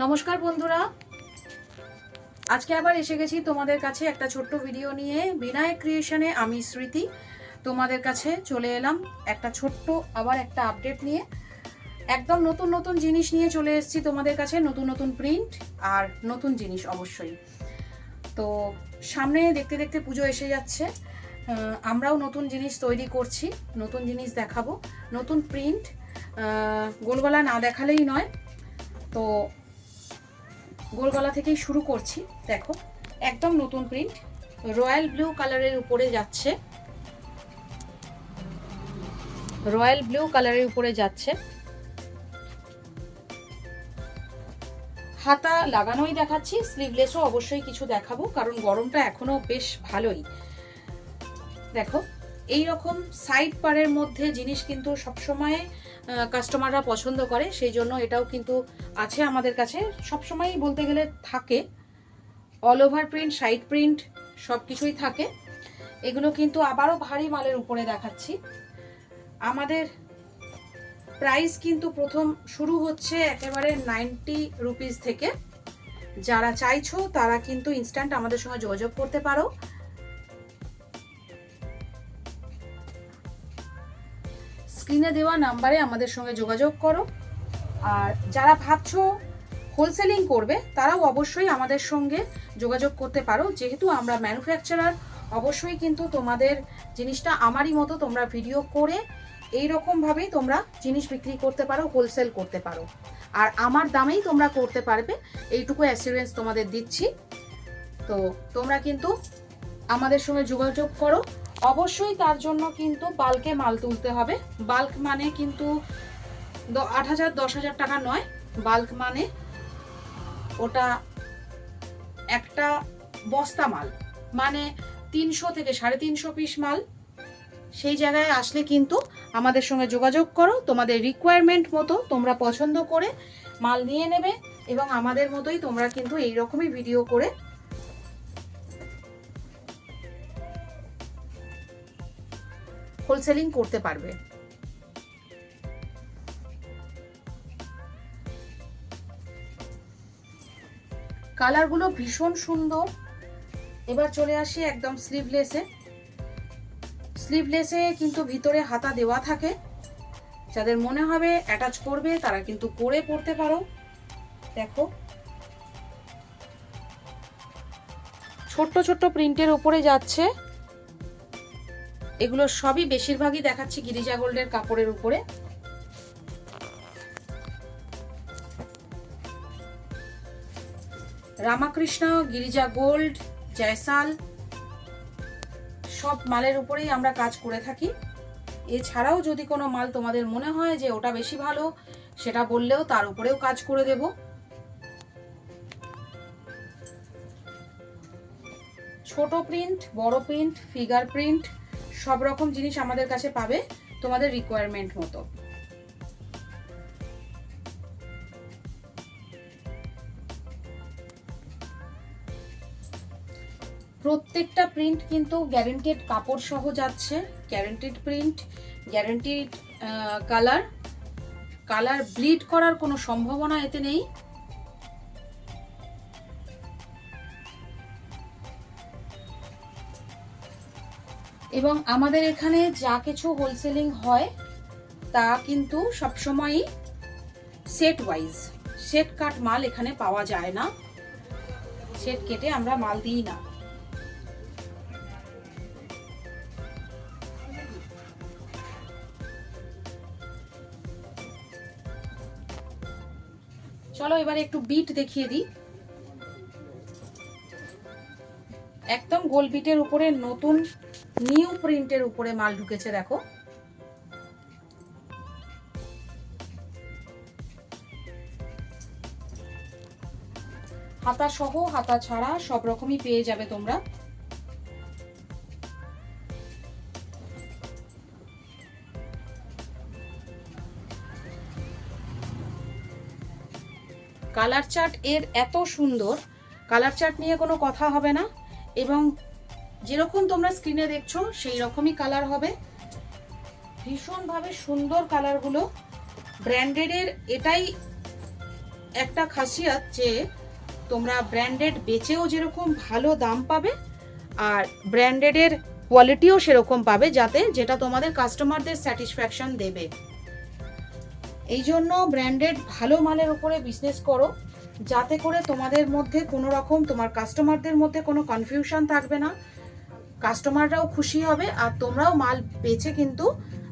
নমস্কার বন্ধুরা, আজকে আবার এসে গেছি তোমাদের কাছে একটা ছোট্ট ভিডিও নিয়ে। বিনায়ক ক্রিয়েশনে আমি স্মৃতি তোমাদের কাছে চলে এলাম একটা ছোট্ট আবার একটা আপডেট নিয়ে। একদম নতুন নতুন জিনিস নিয়ে চলে এসেছি তোমাদের কাছে, নতুন নতুন প্রিন্ট আর নতুন জিনিস অবশ্যই। তো সামনে দেখতে দেখতে পুজো এসে যাচ্ছে, আমরাও নতুন জিনিস তৈরি করছি, নতুন জিনিস দেখাবো, নতুন প্রিন্ট। গোলগলা না দেখালেই নয়, তো গোলগলা থেকেই শুরু করছি। দেখো, একদম নতুন প্রিন্ট, রয়্যাল ব্লু কালারের উপরে যাচ্ছে, রয়্যাল ব্লু কালারের উপরে যাচ্ছে। হাতা লাগানোই দেখাচ্ছি, স্লিভলেসও অবশ্যই কিছু দেখাবো, কারণ গরমটা এখনো বেশ ভালোই। দেখো, এই রকম সাইড পারের মধ্যে জিনিস কিন্তু সবসময় কাস্টমাররা পছন্দ করে, সেই জন্য এটাও কিন্তু আছে আমাদের কাছে, সবসময়ই বলতে গেলে থাকে। All over print, side print সব কিছুই থাকে। এগুলো কিন্তু আবারও ভারী মালের উপরে দেখাচ্ছি। আমাদের প্রাইস কিন্তু প্রথম শুরু হচ্ছে একেবারে 90 রুপিস থেকে। যারা চাইছো তারা কিন্তু ইনস্ট্যান্ট আমাদের সঙ্গে যোগাযোগ করতে পারো। স্ক্রিনে দেওয়া নাম্বারে আমাদের সঙ্গে যোগাযোগ করো। আর যারা ভাবছো হোলসেলিং করবে তারাও অবশ্যই আমাদের সঙ্গে যোগাযোগ করতে পারো, যেহেতু আমরা ম্যানুফ্যাকচারার। অবশ্যই কিন্তু তোমাদের জিনিসটা আমারই মতো তোমরা ভিডিও করে এই রকম ভাবেই তোমরা জিনিস বিক্রি করতে পারো, হোলসেল করতে পারো, আর আমার দামেই তোমরা করতে পারবে, এইটুকু অ্যাসিওরেন্স তোমাদের দিচ্ছি। তো তোমরা কিন্তু আমাদের সঙ্গে যোগাযোগ করো। অবশ্যই তার জন্য কিন্তু বাল্কে মাল তুলতে হবে। বাল্ক মানে কিন্তু 8,000 10,000 টাকা নয়, বাল্ক মানে ওটা একটা বস্তা মাল, মানে 300 থেকে 350 পিস মাল। সেই জায়গায় আসলে কিন্তু আমাদের সঙ্গে যোগাযোগ করো, তোমাদের রিকোয়ারমেন্ট মতো তোমরা পছন্দ করে মাল নিয়ে নেবে, এবং আমাদের মতোই তোমরা কিন্তু এইরকমই ভিডিও করে হোলসেলিং করতে পারবে। কালারগুলো ভীষণ সুন্দর। এবার চলে আসি একদম স্লিভলেসে। স্লিভলেসে কিন্তু ভিতরে হাতা দেওয়া থাকে, যাদের মনে হবে অ্যাটাচ করবে তারা কিন্তু করে পরতে পারো। দেখো, ছোট্ট ছোট্ট প্রিন্টের উপরে যাচ্ছে। এগুলো সবই বেশিরভাগই দেখাচ্ছি গিরিজা গোল্ডের কাপড়ের উপরে। রামাকৃষ্ণ, গিরিজা গোল্ড, জয়সাল সব মালের উপরেই আমরা কাজ করে থাকি। এছাড়াও যদি কোনো মাল তোমাদের মনে হয় যে ওটা বেশি ভালো, সেটা বললেও তার উপরেও কাজ করে দেব। ছোট প্রিন্ট, বড় প্রিন্ট, ফিগার প্রিন্ট সব রকম জিনিস আমাদের কাছে পাবে তোমাদের রিকোয়ারমেন্ট মতো। প্রত্যেকটা প্রিন্ট কিন্তু গ্যারান্টেড কাপড় সহ যাচ্ছে, guaranteed print, guaranteed colour. Colour bleed করার কোনো সম্ভাবনা এতে নেই। এবং আমাদের এখানে যা কিছু হোলসেলিং হয় তা কিন্তু সবসময়ই সেট ওয়াইজ, সেট কাট মাল এখানে পাওয়া যায় না, সেট কেটে আমরা মাল দিই না। চলো এবারে একটু বিট দেখিয়ে দিই। একদম গোল বিটের উপরে নতুন নিউ প্রিন্টের উপরে মাল ঢুকেছে। দেখো, হাতা সহ হাতা ছাড়া সব রকমই পেয়ে যাবে তোমরা। কালার চার্ট এর এত সুন্দর, কালার চার্ট নিয়ে কোনো কথা হবে না, এবং যেরকম তোমরা স্ক্রিনে দেখছো সেই রকমই কালার হবে। ভীষণভাবে সুন্দর কালারগুলো, ব্র্যান্ডেডের এটাই একটা খাসিয়াত যে তোমরা ব্র্যান্ডেড বেচেও যেরকম ভালো দাম পাবে আর ব্র্যান্ডেডের কোয়ালিটিও সেরকম পাবে, যাতে যেটা তোমাদের কাস্টমারদের স্যাটিসফ্যাকশন দেবে। এই জন্য ব্র্যান্ডেড ভালো মালের উপরে বিজনেস করো, যাতে করে তোমাদের মধ্যে কোনো রকম, তোমার কাস্টমারদের মধ্যে কোনো কনফিউশন থাকবে না, কাস্টমাররাও খুশি হবে আর তোমরাও মাল বেচে কিন্তু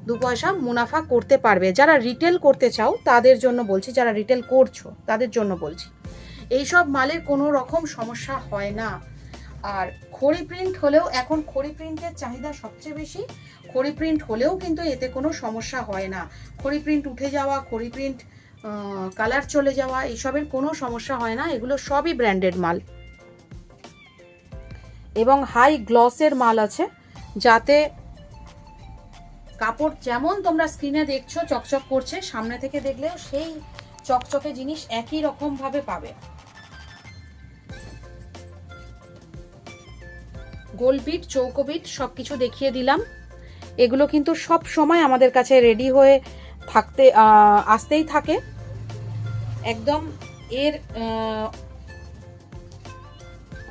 2 পয়সা মুনাফা করতে পারবে। যারা রিটেল করতে চাও তাদের জন্য বলছি, যারা রিটেল করছো তাদের জন্য বলছি, এইসব মালের কোনো রকম সমস্যা হয় না। আর খড়ি প্রিন্ট হলেও, এখন খড়ি প্রিন্টের চাহিদা সবচেয়ে বেশি, খড়ি প্রিন্ট হলেও কিন্তু এতে কোনো সমস্যা হয় না। খড়ি প্রিন্ট উঠে যাওয়া, খড়ি প্রিন্ট কালার চলে যাওয়া, এইসবের কোনো সমস্যা হয় না। এগুলো সবই ব্র্যান্ডেড মাল এবং হাই গ্লসের মাল আছে, যাতে কাপড় যেমন তোমরা স্ক্রিনে দেখছো চকচক করছে, সামনে থেকে দেখলেও সেই চকচকে জিনিস একই রকম ভাবে পাবে। গোল বিট, চৌকো বিট সবকিছু দেখিয়ে দিলাম। এগুলো কিন্তু সব সময় আমাদের কাছে রেডি হয়ে থাকতে আসতেই থাকে, একদম এর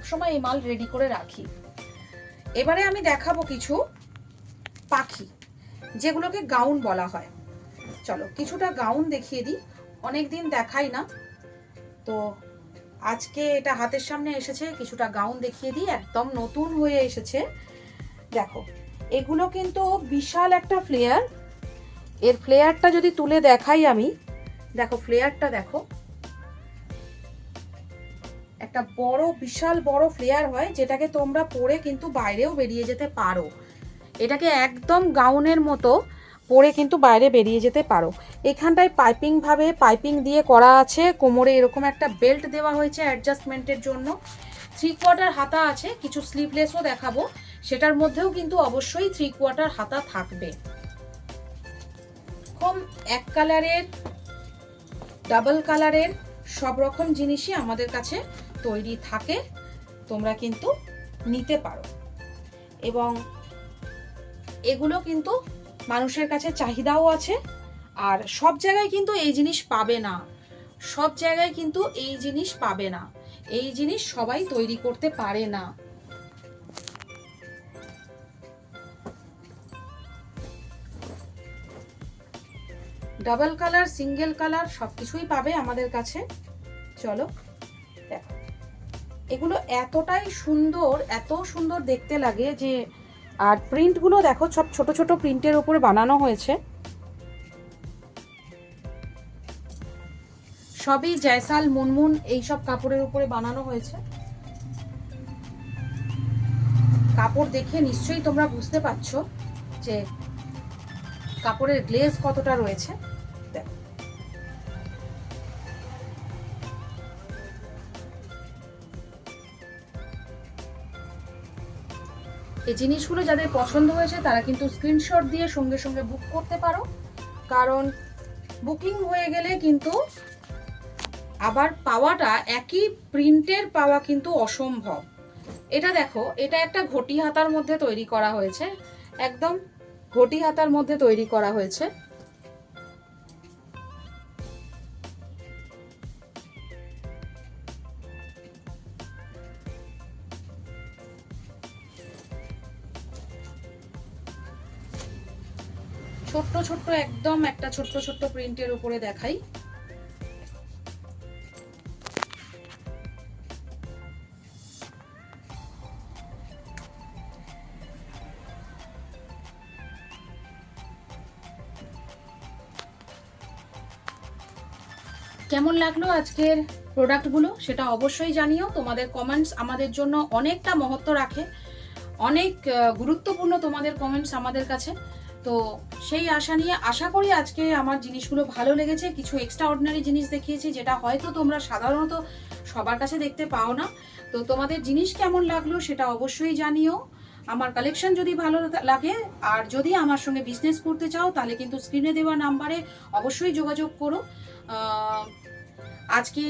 সময় এই মাল রেডি করে রাখি। এবারে আমি দেখাবো কিছু পাখি, যেগুলোকে গাউন বলা হয়। চলো কিছুটা গাউন দেখিয়ে দিই, অনেকদিন দেখাই না, তো আজকে এটা হাতের সামনে এসেছে, কিছুটা গাউন দেখিয়ে দিই, একদম নতুন হয়ে এসেছে। দেখো এগুলো কিন্তু বিশাল একটা ফ্লেয়ার, এর ফ্লেয়ারটা যদি তুলে দেখাই আমি, দেখো ফ্লেয়ারটা দেখো, একটা বড় বিশাল বড় ফ্লেয়ার হয়, যেটাকে তোমরা পরে কিন্তু বাইরেও বেরিয়ে যেতে পারো। এটাকে একদম গাউনের মতো পরে কিন্তু বাইরে বেরিয়ে যেতে পারো। এখানটায় পাইপিং দিয়ে করা আছে, কোমরে এরকম একটা বেল্ট দেওয়া হয়েছে অ্যাডজাস্টমেন্টের জন্য। 3/4 হাতা আছে, কিছু স্লিভলেসও দেখাবো, সেটার মধ্যেও কিন্তু অবশ্যই 3/4 হাতা থাকবে। কম এক কালারের, ডাবল কালারের সব রকম জিনিসই আমাদের কাছে তৈরি থাকে, তোমরা কিন্তু নিতে পারো। এবং এগুলো কিন্তু মানুষের কাছে চাহিদাও আছে, আর সব জায়গায় কিন্তু এই জিনিস পাবে না, সব জায়গায় কিন্তু এই জিনিস পাবে না, এই জিনিস সবাই তৈরি করতে পারে না। ডাবল কালার, সিঙ্গেল কালার সবকিছুই পাবে আমাদের কাছে। চলো দেখো, এগুলো এতটাই সুন্দর, এত সুন্দর দেখতে লাগে যে, আর প্রিন্টগুলো দেখো সব ছোট ছোট প্রিন্টের উপরে বানানো হয়েছে, সবই জয়সাল, মুনমুন এইসব কাপড়ের উপরে বানানো হয়েছে। কাপড় দেখে নিশ্চয়ই তোমরা বুঝতে পারছো যে কাপড়ের গ্লেজ কতটা রয়েছে। দেখো এই জিনিসগুলো যাদের পছন্দ হয়েছে তারা কিন্তু স্ক্রিনশট দিয়ে সঙ্গে সঙ্গে বুক করতে পারো, কারণ বুকিং হয়ে গেলে কিন্তু আবার পাওয়াটা, একই প্রিন্টের পাওয়া কিন্তু অসম্ভব। এটা দেখো, এটা একটা ঘটি হাতার মধ্যে তৈরি করা হয়েছে, একদম ঘটি হাতার মধ্যে তৈরি করা হয়েছে। ছোট্ট ছোট্ট, একদম একটা ছোট্ট ছোট্ট প্রিন্টের উপরে দেখাই। কেমন লাগলো আজকের প্রোডাক্টগুলো সেটা অবশ্যই জানিও। তোমাদের কমেন্টস আমাদের জন্য অনেকটা মহত্ব রাখে, অনেক গুরুত্বপূর্ণ তোমাদের কমেন্টস আমাদের কাছে। তো সেই আশা নিয়ে আশা করি আজকে আমার জিনিসগুলো ভালো লেগেছে। কিছু এক্সট্রা অর্ডিনারি জিনিস দেখিয়েছি, যেটা হয়তো তোমরা সাধারণত সবার কাছে দেখতে পাও না। তো তোমাদের জিনিস কেমন লাগলো সেটা অবশ্যই জানিও। আমার কালেকশন যদি ভালো লাগে আর যদি আমার সঙ্গে বিজনেস করতে চাও, তাহলে কিন্তু স্ক্রিনে দেওয়া নাম্বারে অবশ্যই যোগাযোগ করো। আজকে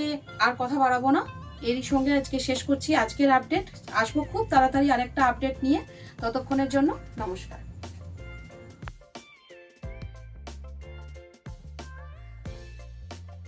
আর কথা বাড়াবো না, এরই সঙ্গে আজকে শেষ করছি আজকের আপডেট। আসবো খুব তাড়াতাড়ি আরেকটা আপডেট নিয়ে, ততক্ষণের জন্য নমস্কার।